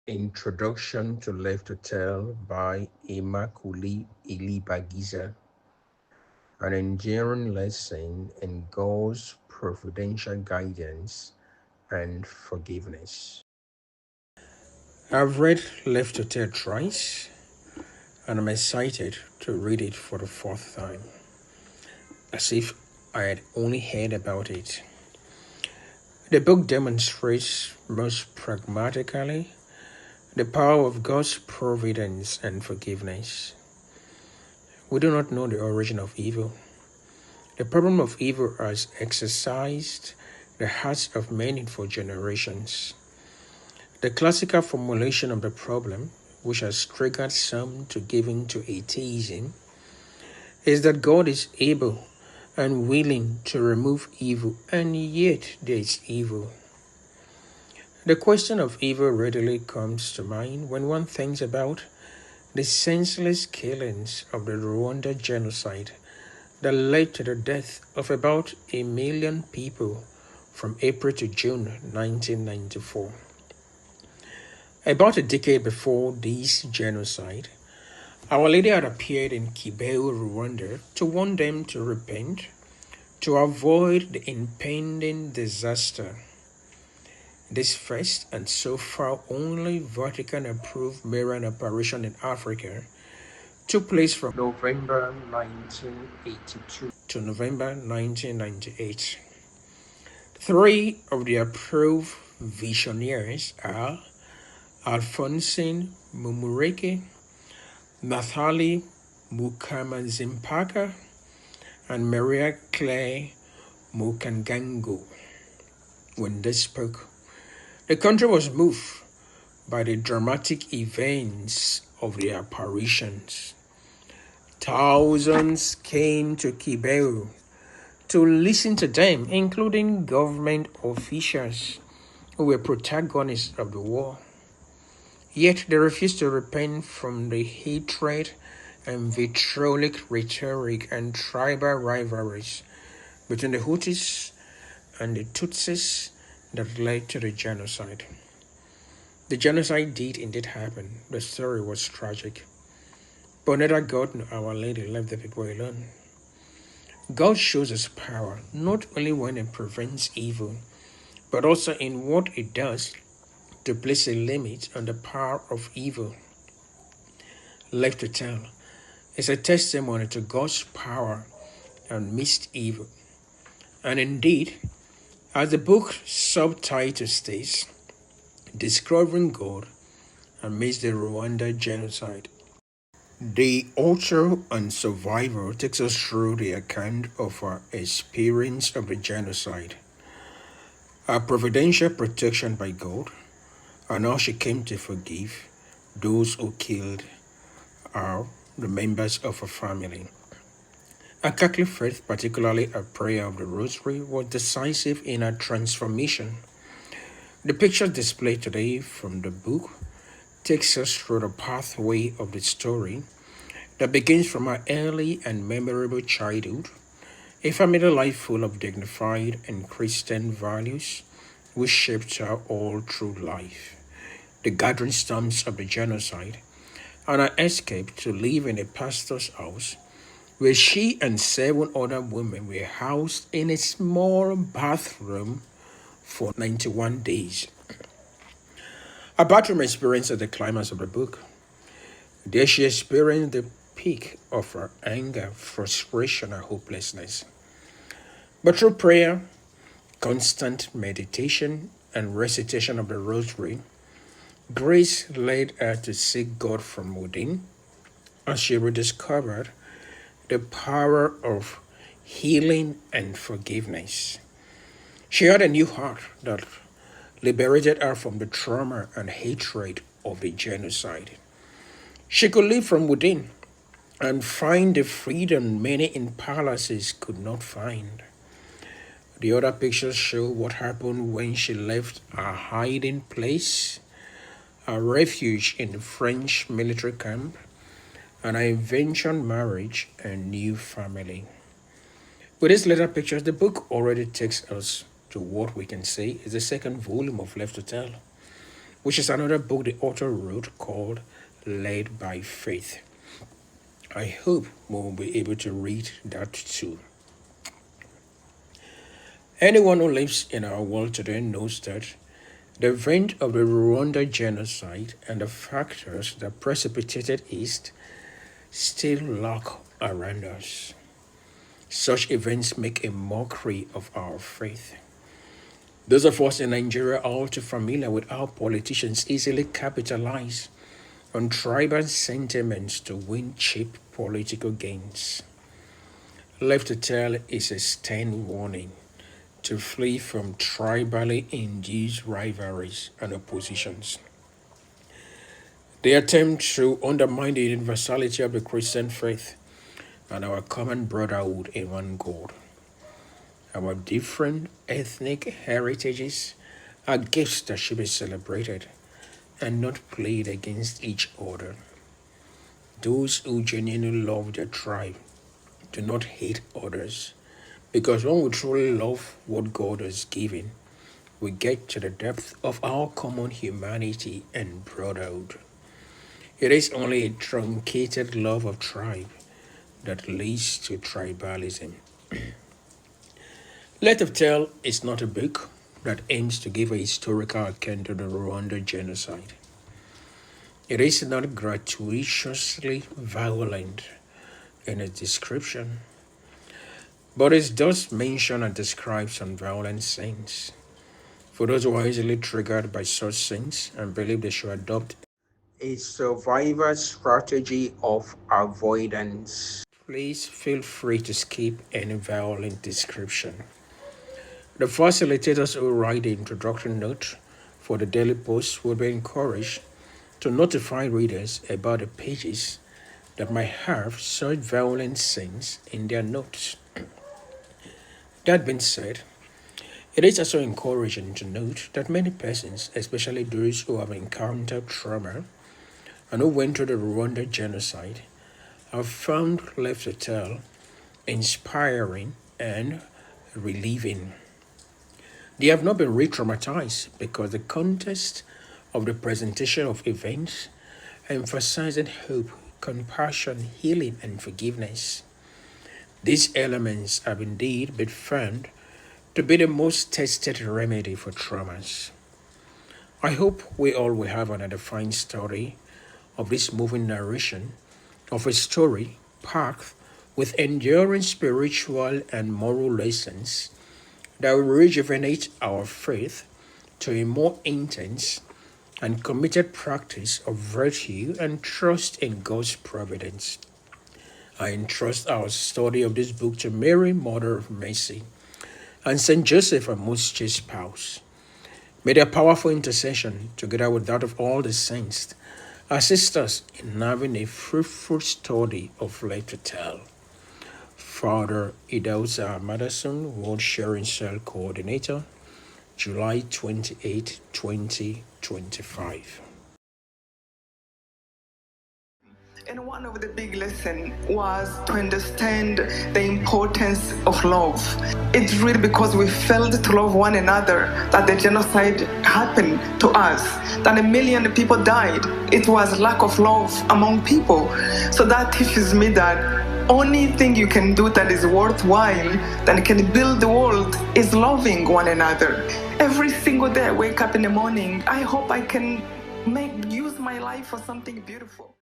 Introduction to Left to Tell by Immaculee Ilibagiza, an enduring lesson in God's providential guidance and forgiveness. I've read Left to Tell twice, and I'm excited to read it for the fourth time, as if I had only heard about it. The book demonstrates most pragmatically the power of God's providence and forgiveness. We do not know the origin of evil. The problem of evil has exercised the hearts of many for generations. The classical formulation of the problem, which has triggered some to give in to atheism, is that God is able and willing to remove evil, and yet there is evil. The question of evil readily comes to mind when one thinks about the senseless killings of the Rwanda genocide that led to the death of about 1 million people from April to June 1994. About a decade before this genocide, Our Lady had appeared in Kibeho, Rwanda, to warn them to repent, to avoid the impending disaster. This first and so far only Vatican-approved Marian apparition in Africa took place from November 1982 to November 1998. Three of the approved visionaries are Alphonsine Mumureke, Nathalie Mukamazimpaka, and Maria Claire Mukangango. When they spoke, the country was moved by the dramatic events of the apparitions. Thousands came to Kibeho to listen to them, including government officials who were protagonists of the war. Yet they refused to repent from the hatred and vitriolic rhetoric and tribal rivalries between the Hutus and the Tutsis that led to the genocide. The genocide did indeed happen. The story was tragic. But neither God nor Our Lady left the people alone. God shows his power not only when it prevents evil, but also in what it does to place a limit on the power of evil. Left to Tell is a testimony to God's power amidst evil. And indeed, as the book subtitle states, Discovering God amidst the Rwanda genocide. The author and survivor takes us through the account of her experience of the genocide, her providential protection by God, and how she came to forgive those who killed her, the members of her family. Her Catholic faith, particularly her prayer of the Rosary, was decisive in her transformation. The pictures displayed today from the book takes us through the pathway of the story that begins from her early and memorable childhood, a family life full of dignified and Christian values which shaped her all through life, the gathering storms of the genocide, and her escape to live in a pastor's house where she and 7 other women were housed in a small bathroom for 91 days. Her bathroom experience is the climax of the book. There she experienced the peak of her anger, frustration, and hopelessness. But through prayer, constant meditation, and recitation of the Rosary, grace led her to seek God from within as she rediscovered the power of healing and forgiveness. She had a new heart that liberated her from the trauma and hatred of the genocide. She could live from within and find the freedom many in palaces could not find. The other pictures show what happened when she left her hiding place, her refuge in the French military camp, and her eventual marriage and new family. With these later pictures, the book already takes us to what we can say is the second volume of Left to Tell. which is another book the author wrote called Led by Faith. I hope we'll be able to read that too. Anyone who lives in our world today knows that the event of the Rwanda genocide and the factors that precipitated it still lurk around us. Such events make a mockery of our faith. Those of us in Nigeria are all too familiar with how politicians easily capitalize on tribal sentiments to win cheap political gains. Left to tell is a stern warning to flee from tribally induced rivalries and oppositions. They attempt to undermine the universality of the Christian faith and our common brotherhood in one God. Our different ethnic heritages are gifts that should be celebrated and not played against each other. Those who genuinely love their tribe do not hate others, because when we truly love what God has given, we get to the depth of our common humanity and brotherhood. It is only a truncated love of tribe that leads to tribalism. Let of Tell is not a book that aims to give a historical account of the Rwanda genocide. It is not gratuitously violent in its description, but it does mention and describe some violent scenes. For those who are easily triggered by such scenes and believe they should adopt a survivor strategy of avoidance, please feel free to skip any violent description. The facilitators who write the introduction note for the daily post will be encouraged to notify readers about the pages that might have such violent scenes in their notes. That being said, it is also encouraging to note that many persons, especially those who have encountered trauma and who went through the Rwanda genocide, have found Left to Tell inspiring and relieving. They have not been re-traumatized because the context of the presentation of events emphasizing hope, compassion, healing, and forgiveness. These elements have indeed been found to be the most tested remedy for traumas. I hope we all will have an edifying story of this moving narration of a story packed with enduring spiritual and moral lessons that will rejuvenate our faith to a more intense and committed practice of virtue and trust in God's providence. I entrust our study of this book to Mary, Mother of Mercy, and Saint Joseph, our most chaste spouse. May their powerful intercession, together with that of all the saints, assist us in having a fruitful study of Left to Tell. Father Idauza Madison, World Sharing Cell Coordinator, July 28, 2025. And one of the big lessons was to understand the importance of love. It's really because we failed to love one another that the genocide happened to us, that 1 million people died. It was lack of love among people. So that teaches me that only thing you can do that is worthwhile, that can build the world, is loving one another. Every single day I wake up in the morning, I hope I can use my life for something beautiful.